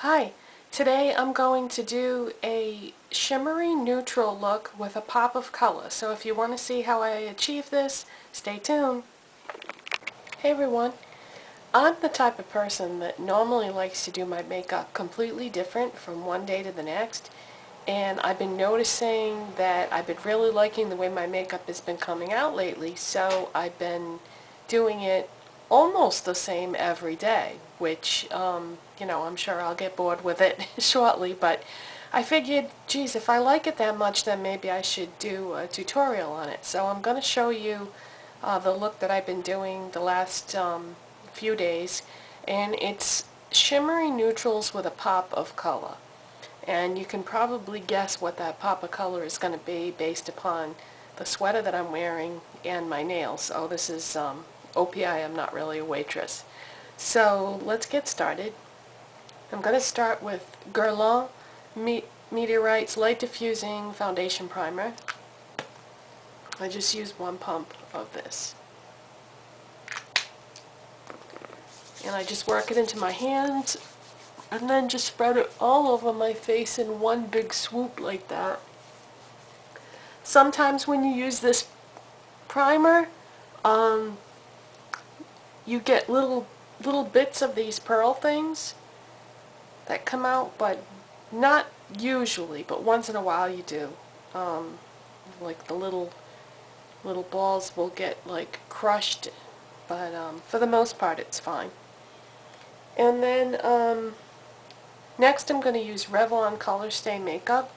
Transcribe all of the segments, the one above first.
Hi, today I'm going to do a shimmery neutral look with a pop of color. So if you want to see how I achieve this, stay tuned. Hey everyone, I'm the type of person that normally likes to do my makeup completely different from one day to the next. And I've been noticing that I've been really liking the way my makeup has been coming out lately, so I've been doing it almost the same every day, which, I'm sure I'll get bored with it shortly, but I figured, geez, if I like it that much, then maybe I should do a tutorial on it. So I'm going to show you the look that I've been doing the last few days, and it's shimmery neutrals with a pop of color. And you can probably guess what that pop of color is going to be based upon the sweater that I'm wearing and my nails. Oh, this is OPI, I'm not really a waitress. So let's get started. I'm going to start with Guerlain Meteorite's Light Diffusing Foundation Primer. I just used one pump of this. And I just work it into my hands and then just spread it all over my face in one big swoop like that. Sometimes when you use this primer, you get little bits of these pearl things that come out, but not usually, but once in a while you do. Like the little balls will get like crushed, but for the most part it's fine. And then next I'm going to use Revlon Color Stay Makeup.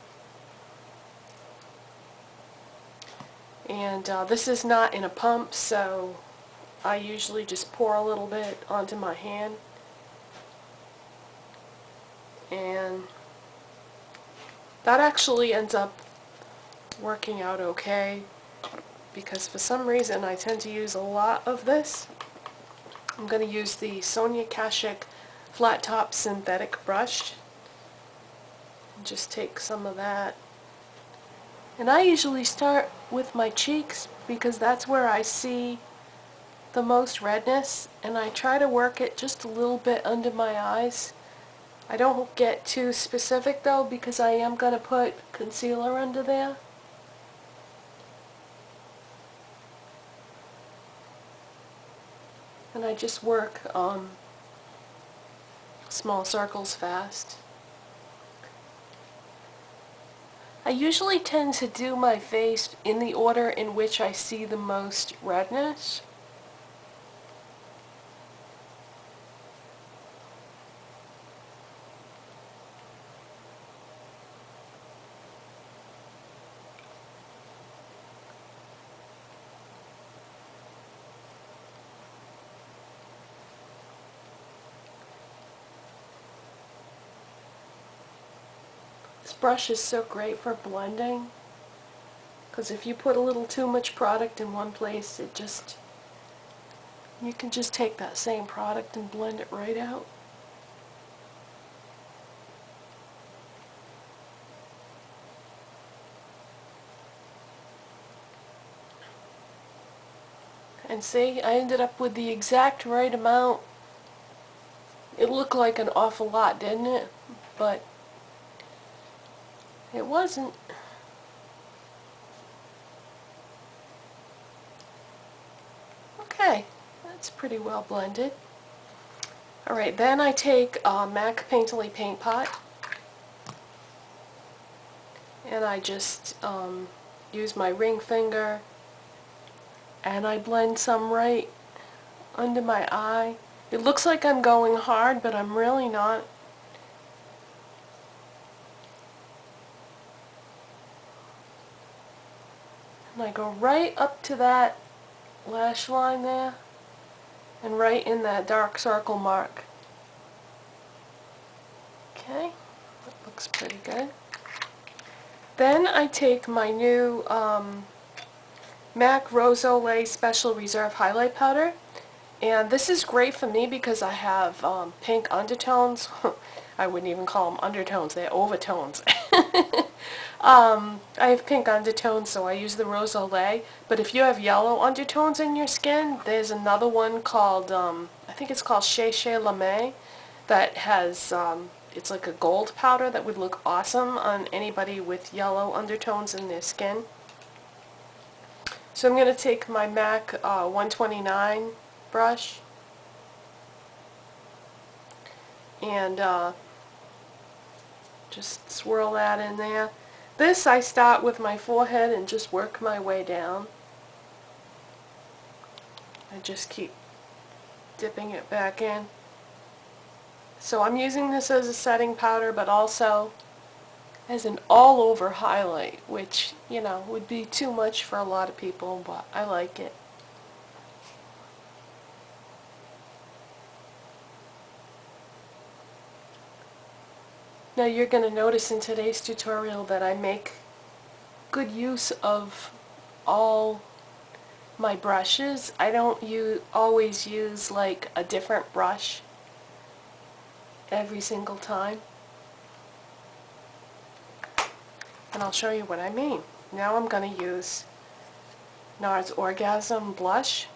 And this is not in a pump, so I usually just pour a little bit onto my hand. And that actually ends up working out okay, because for some reason I tend to use a lot of this. I'm going to use the Sonia Kashuk Flat Top Synthetic Brush. And just take some of that. And I usually start with my cheeks because that's where I see the most redness, and I try to work it just a little bit under my eyes. I don't get too specific though, because I am going to put concealer under there. And I just work small circles fast. I usually tend to do my face in the order in which I see the most redness. This brush is so great for blending, because if you put a little too much product in one place, you can just take that same product and blend it right out. And see, I ended up with the exact right amount. It looked like an awful lot, didn't it? But it wasn't. Okay, that's pretty well blended. Alright, then I take a MAC Painterly Paint Pot, and I just use my ring finger, and I blend some right under my eye. It looks like I'm going hard, but I'm really not. And I go right up to that lash line there, and right in that dark circle mark. Okay, that looks pretty good. Then I take my new MAC Rose Olay Special Reserve Highlight Powder, and this is great for me because I have pink undertones. I wouldn't even call them undertones, they're overtones. I have pink undertones, so I use the Rose Olay, but if you have yellow undertones in your skin, there's another one called, I think it's called Chez La May, that has, it's like a gold powder that would look awesome on anybody with yellow undertones in their skin. So I'm going to take my MAC 129 brush and just swirl that in there. This I start with my forehead and just work my way down. I just keep dipping it back in. So I'm using this as a setting powder, but also as an all-over highlight, which, you know, would be too much for a lot of people, but I like it. Now you're going to notice in today's tutorial that I make good use of all my brushes. I don't always use like a different brush every single time. And I'll show you what I mean. Now I'm going to use NARS Orgasm Blush.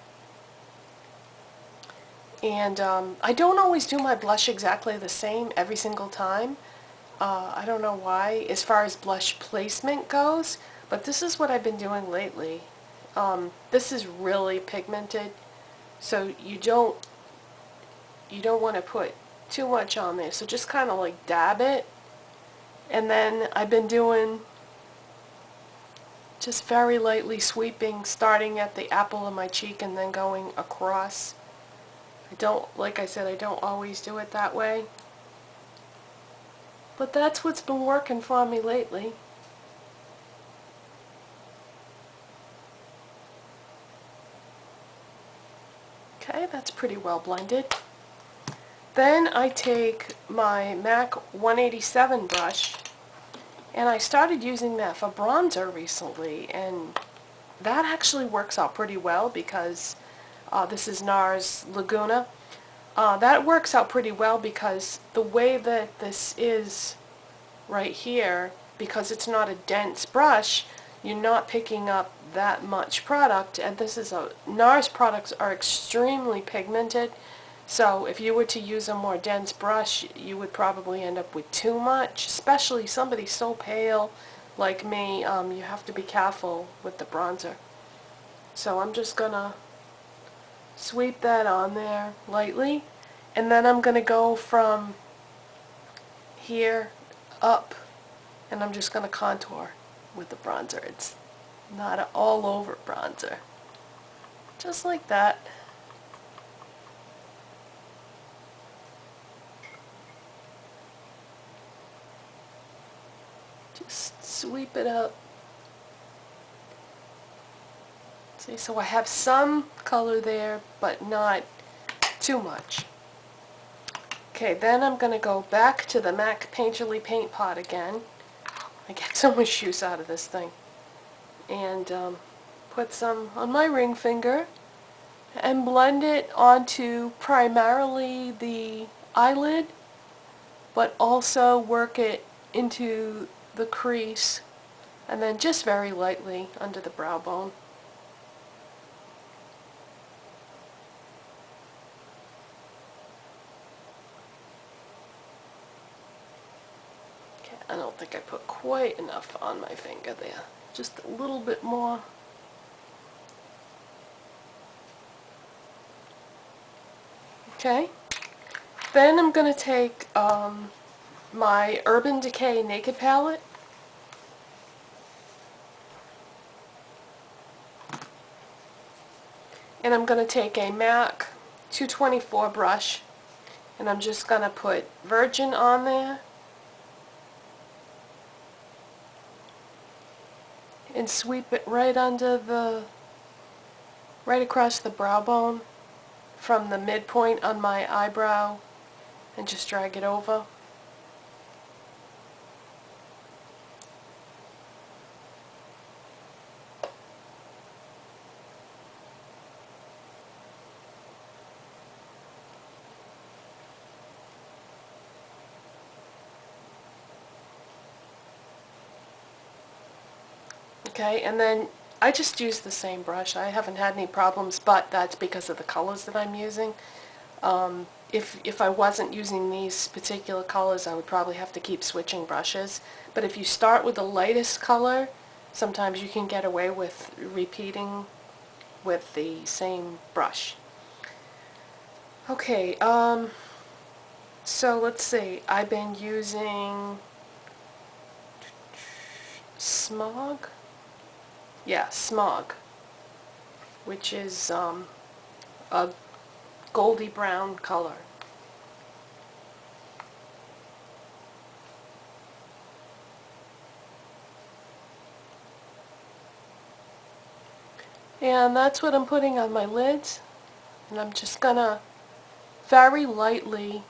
And I don't always do my blush exactly the same every single time. I don't know why, as far as blush placement goes, but this is what I've been doing lately. This is really pigmented, so you don't want to put too much on there. So just kind of like dab it, and then I've been doing just very lightly sweeping, starting at the apple of my cheek and then going across. Like I said, I don't always do it that way. But that's what's been working for me lately. Okay, that's pretty well blended. Then I take my MAC 187 brush, and I started using that for bronzer recently, and that actually works out pretty well because this is NARS Laguna. That works out pretty well because the way that this is right here, because it's not a dense brush, you're not picking up that much product, and NARS products are extremely pigmented, so if you were to use a more dense brush, you would probably end up with too much, especially somebody so pale like me. You have to be careful with the bronzer. So I'm just gonna sweep that on there lightly, and then I'm gonna go from here up, and I'm just going to contour with the bronzer. It's not an all-over bronzer. Just like that. Just sweep it up. See, so I have some color there, but not too much. Okay, then I'm going to go back to the MAC Painterly Paint Pot again. I get so much use out of this thing. And put some on my ring finger and blend it onto primarily the eyelid, but also work it into the crease, and then just very lightly under the brow bone. I don't think I put quite enough on my finger there. Just a little bit more. Okay. Then I'm going to take my Urban Decay Naked Palette. And I'm going to take a MAC 224 brush, and I'm just going to put Virgin on there. And sweep it right across the brow bone from the midpoint on my eyebrow, and just drag it over. Okay, and then I just use the same brush. I haven't had any problems, but that's because of the colors that I'm using. if I wasn't using these particular colors, I would probably have to keep switching brushes. But if you start with the lightest color, sometimes you can get away with repeating with the same brush. Okay, so let's see. I've been using Smog? Yeah, Smog, which is a goldy brown color. And that's what I'm putting on my lids. And I'm just gonna very lightly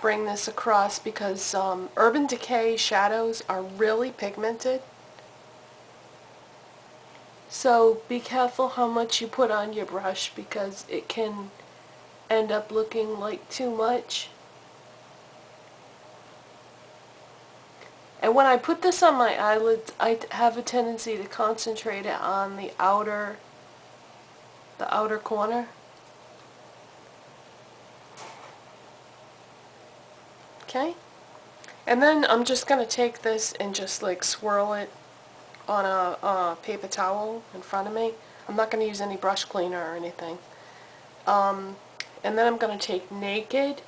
bring this across because Urban Decay shadows are really pigmented. So be careful how much you put on your brush because it can end up looking like too much. And when I put this on my eyelids, I have a tendency to concentrate it on the outer corner. Okay? And then I'm just going to take this and just like swirl it on a paper towel in front of me. I'm not going to use any brush cleaner or anything. And then I'm going to take Naked,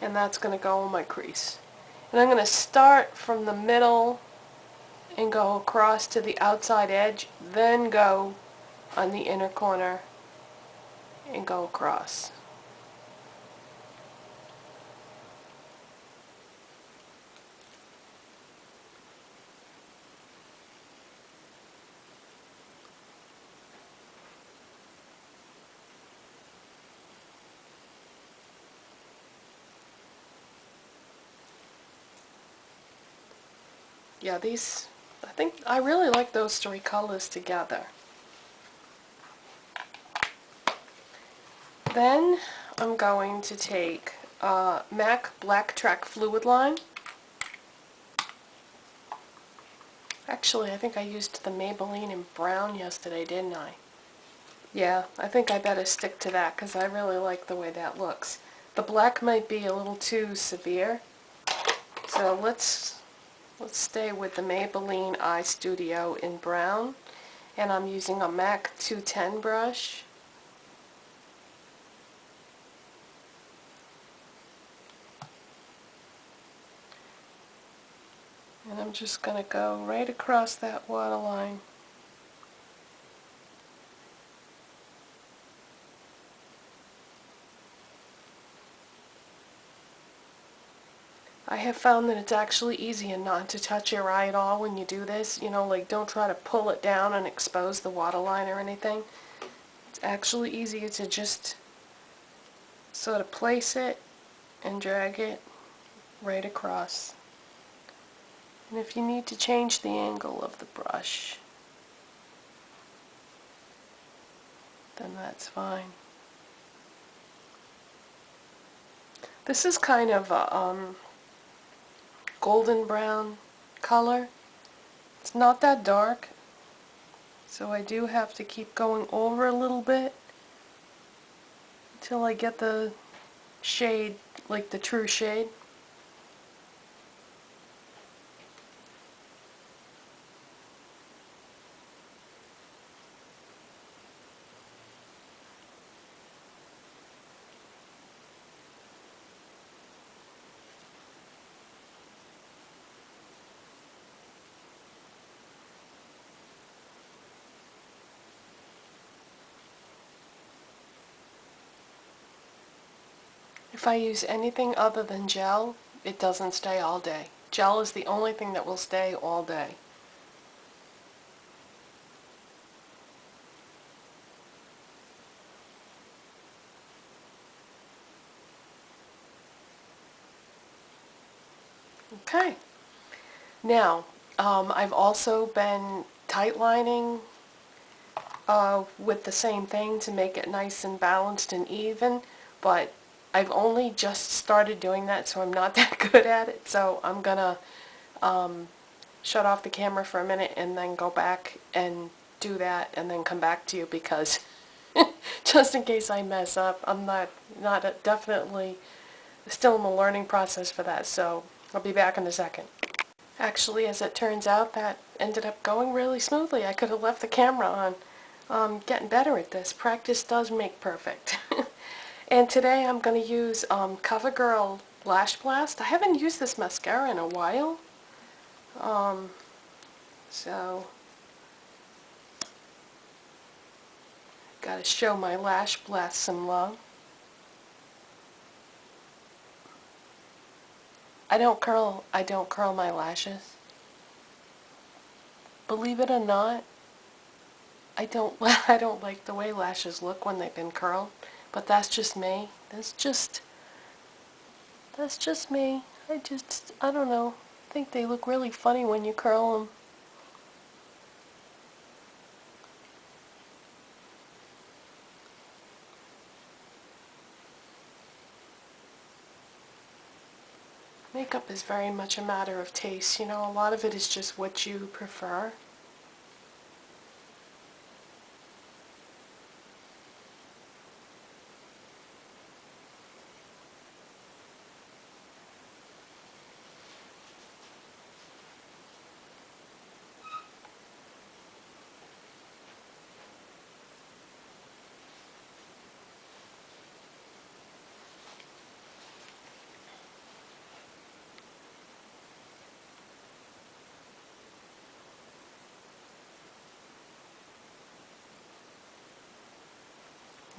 and that's going to go on my crease. And I'm going to start from the middle and go across to the outside edge, then go on the inner corner and go across. Yeah, I think I really like those three colors together. Then I'm going to take MAC Black Track Fluid Line. Actually, I think I used the Maybelline in brown yesterday, didn't I? Yeah, I think I better stick to that because I really like the way that looks. The black might be a little too severe, so let's stay with the Maybelline Eye Studio in brown, and I'm using a MAC 210 brush. And I'm just going to go right across that waterline. I have found that it's actually easier not to touch your eye at all when you do this. You know, like don't try to pull it down and expose the waterline or anything. It's actually easier to just sort of place it and drag it right across. And if you need to change the angle of the brush, then that's fine. This is kind of a golden brown color. It's not that dark, so I do have to keep going over a little bit until I get the shade, like the true shade. If I use anything other than gel, it doesn't stay all day. Gel is the only thing that will stay all day. Okay. Now, I've also been tightlining with the same thing to make it nice and balanced and even, but I've only just started doing that, so I'm not that good at it. So I'm gonna shut off the camera for a minute and then go back and do that and then come back to you because just in case I mess up. I'm not definitely still in the learning process for that, so I'll be back in a second. Actually, as it turns out, that ended up going really smoothly. I could have left the camera on. Getting better at this. Practice does make perfect. And today I'm going to use CoverGirl Lash Blast. I haven't used this mascara in a while. So gotta show my Lash Blast some love. I don't curl my lashes. Believe it or not, I don't I don't like the way lashes look when they've been curled, but that's just me. That's just me. I don't know. I think they look really funny when you curl them. Makeup is very much a matter of taste. You know, a lot of it is just what you prefer.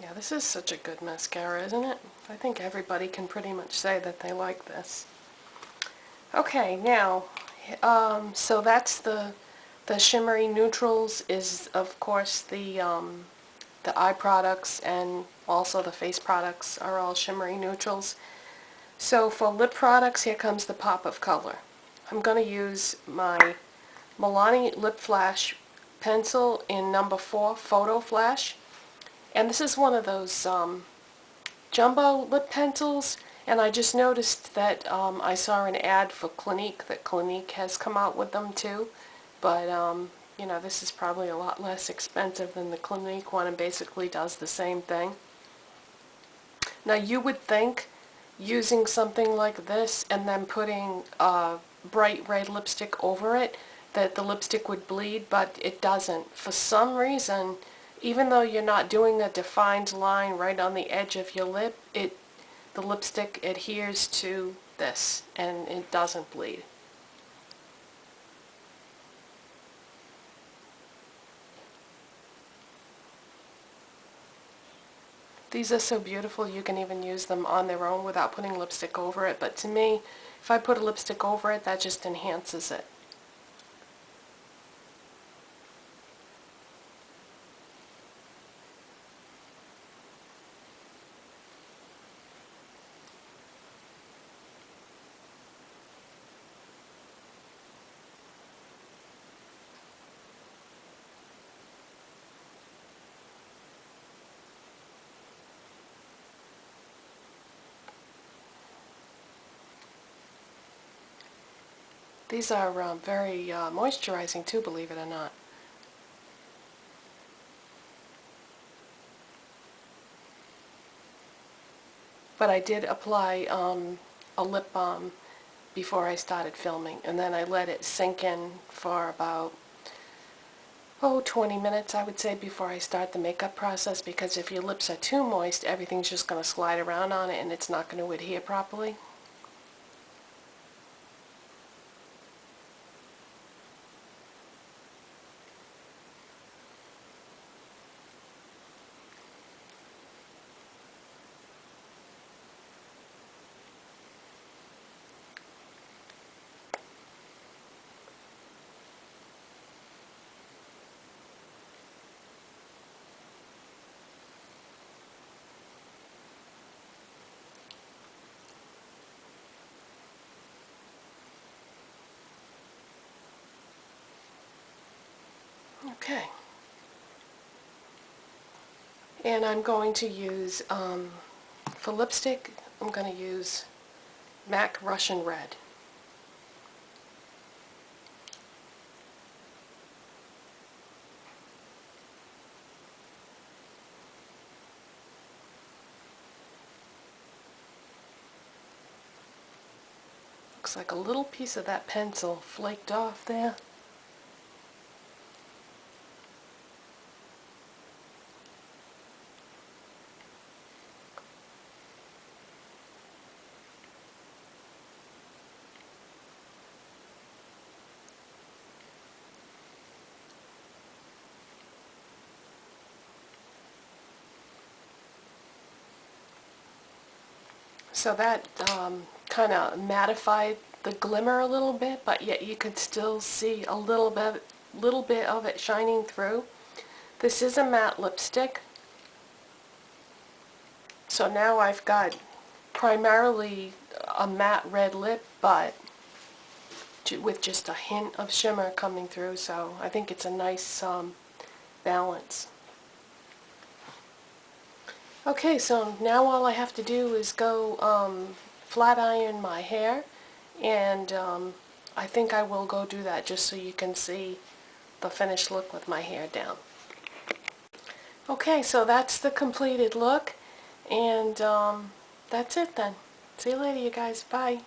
Yeah, this is such a good mascara, isn't it? I think everybody can pretty much say that they like this. Okay, now, so that's the shimmery neutrals is, of course, the eye products, and also the face products are all shimmery neutrals. So for lip products, here comes the pop of color. I'm going to use my Milani Lip Flash pencil in number 4 Photo Flash. And this is one of those jumbo lip pencils, and I just noticed that I saw an ad for Clinique, that Clinique has come out with them too, but you know, this is probably a lot less expensive than the Clinique one and basically does the same thing. Now you would think using something like this and then putting bright red lipstick over it that the lipstick would bleed, but it doesn't. For some reason, even though you're not doing a defined line right on the edge of your lip, the lipstick adheres to this and it doesn't bleed. These are so beautiful, you can even use them on their own without putting lipstick over it, but to me, if I put a lipstick over it, that just enhances it. These are very moisturizing too, believe it or not. But I did apply a lip balm before I started filming, and then I let it sink in for about 20 minutes, I would say, before I start the makeup process, because if your lips are too moist, everything's just going to slide around on it and it's not going to adhere properly. Okay. And I'm going to use, for lipstick, I'm going to use MAC Russian Red. Looks like a little piece of that pencil flaked off there. So that kind of mattified the glimmer a little bit, but yet you could still see a little bit of it shining through. This is a matte lipstick, so now I've got primarily a matte red lip, but with just a hint of shimmer coming through, so I think it's a nice balance. Okay, so now all I have to do is go flat iron my hair, and I think I will go do that just so you can see the finished look with my hair down. Okay, so that's the completed look, and that's it then. See you later, you guys. Bye.